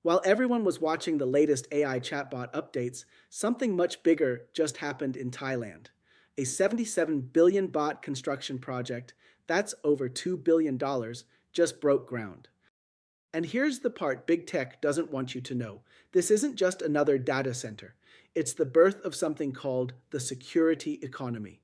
While everyone was watching the latest AI chatbot updates, something much bigger just happened in Thailand. A 77 billion baht construction project, that's over $2 billion, just broke ground. And here's the part big tech doesn't want you to know. This isn't just another data center. It's the birth of something called the security economy.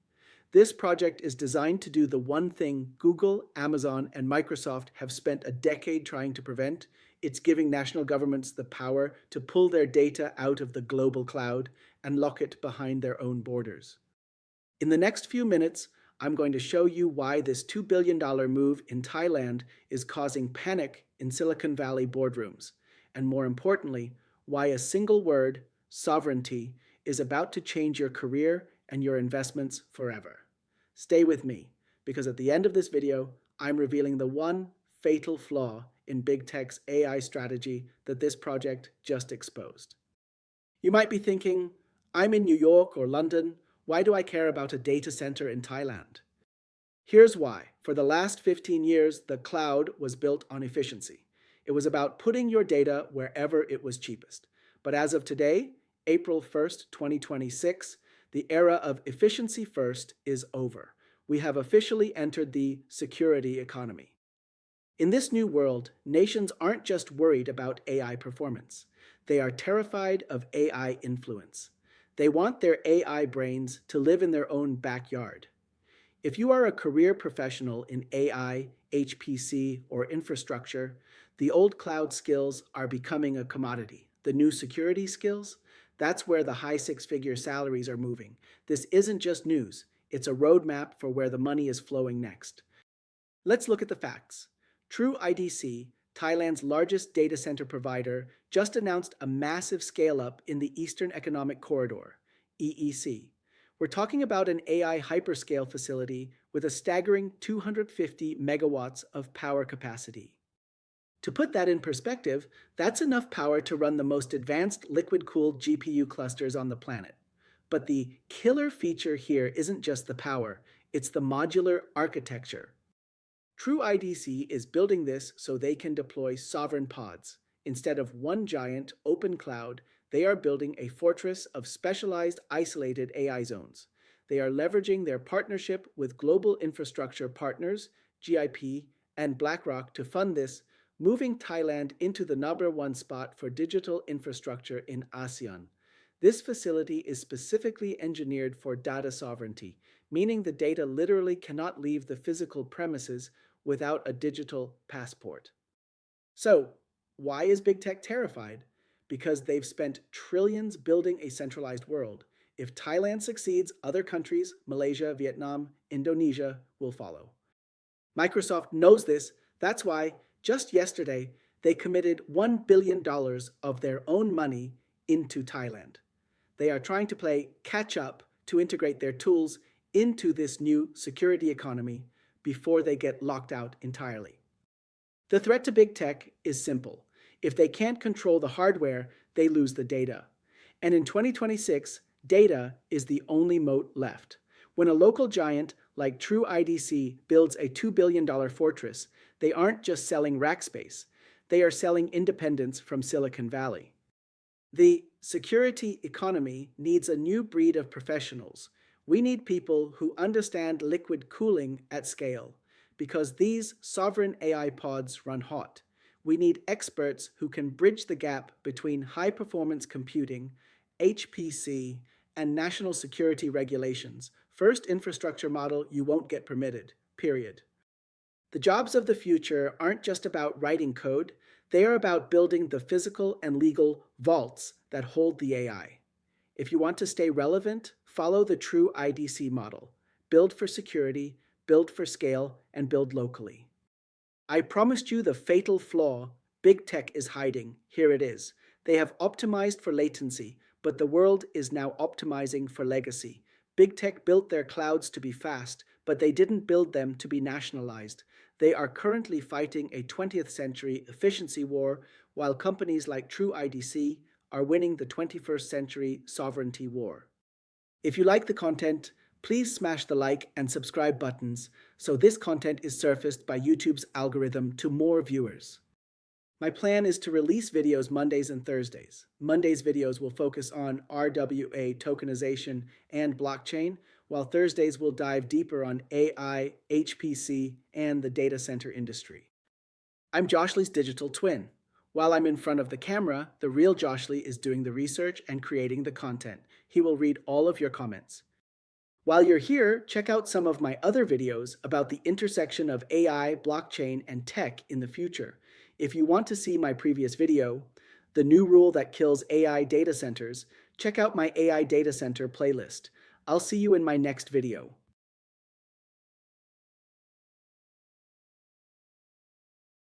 This project is designed to do the one thing Google, Amazon, and Microsoft have spent a decade trying to prevent. It's giving national governments the power to pull their data out of the global cloud and lock it behind their own borders. In the next few minutes, I'm going to show you why this $2 billion move in Thailand is causing panic in Silicon Valley boardrooms, and more importantly, why a single word, sovereignty, is about to change your career and your investments forever. Stay with me, because at the end of this video, I'm revealing the one fatal flaw in big tech's AI strategy that this project just exposed. You might be thinking, I'm in New York or London. Why do I care about a data center in Thailand? Here's why. For the last 15 years, the cloud was built on efficiency. It was about putting your data wherever it was cheapest. But as of today, April 1st, 2026, the era of efficiency first is over. We have officially entered the security economy. In this new world, nations aren't just worried about AI performance. They are terrified of AI influence. They want their AI brains to live in their own backyard. If you are a career professional in AI, HPC, or infrastructure, the old cloud skills are becoming a commodity. The new security skills, that's where the high six-figure salaries are moving. This isn't just news. It's a roadmap for where the money is flowing next. Let's look at the facts. True IDC, Thailand's largest data center provider, just announced a massive scale-up in the Eastern Economic Corridor, EEC. We're talking about an AI hyperscale facility with a staggering 250 megawatts of power capacity. To put that in perspective, that's enough power to run the most advanced liquid-cooled GPU clusters on the planet. But the killer feature here isn't just the power, it's the modular architecture. True IDC is building this so they can deploy sovereign pods. Instead of one giant open cloud, they are building a fortress of specialized isolated AI zones. They are leveraging their partnership with global infrastructure partners, GIP, and BlackRock to fund this, moving Thailand into the #1 spot for digital infrastructure in ASEAN. This facility is specifically engineered for data sovereignty, meaning the data literally cannot leave the physical premises without a digital passport. So, why is big tech terrified? Because they've spent trillions building a centralized world. If Thailand succeeds, other countries, Malaysia, Vietnam, Indonesia, will follow. Microsoft knows this. That's why, just yesterday, they committed $1 billion of their own money into Thailand. They are trying to play catch up to integrate their tools into this new security economy before they get locked out entirely. The threat to big tech is simple. If they can't control the hardware, they lose the data. And in 2026, data is the only moat left. When a local giant like True IDC builds a $2 billion fortress, they aren't just selling rack space. They are selling independence from Silicon Valley. The security economy needs a new breed of professionals. We need people who understand liquid cooling at scale, because these sovereign AI pods run hot. We need experts who can bridge the gap between high-performance computing, HPC, and national security regulations. First infrastructure model you won't get permitted, period. The jobs of the future aren't just about writing code, they are about building the physical and legal vaults that hold the AI. If you want to stay relevant, follow the True IDC model. Build for security, build for scale, and build locally. I promised you the fatal flaw big tech is hiding. Here it is. They have optimized for latency, but the world is now optimizing for legacy. Big tech built their clouds to be fast, but they didn't build them to be nationalized. They are currently fighting a 20th century efficiency war, while companies like True IDC are winning the 21st century sovereignty war. If you like the content, please smash the like and subscribe buttons so this content is surfaced by YouTube's algorithm to more viewers. My plan is to release videos Mondays and Thursdays. Monday's videos will focus on RWA tokenization and blockchain, while Thursdays will dive deeper on AI, HPC, and the data center industry. I'm Joshly's digital twin. While I'm in front of the camera, the real Joshly is doing the research and creating the content. He will read all of your comments. While you're here, check out some of my other videos about the intersection of AI, blockchain, and tech in the future. If you want to see my previous video, The New Rule That Kills AI Data Centers, check out my AI Data Center playlist. I'll see you in my next video.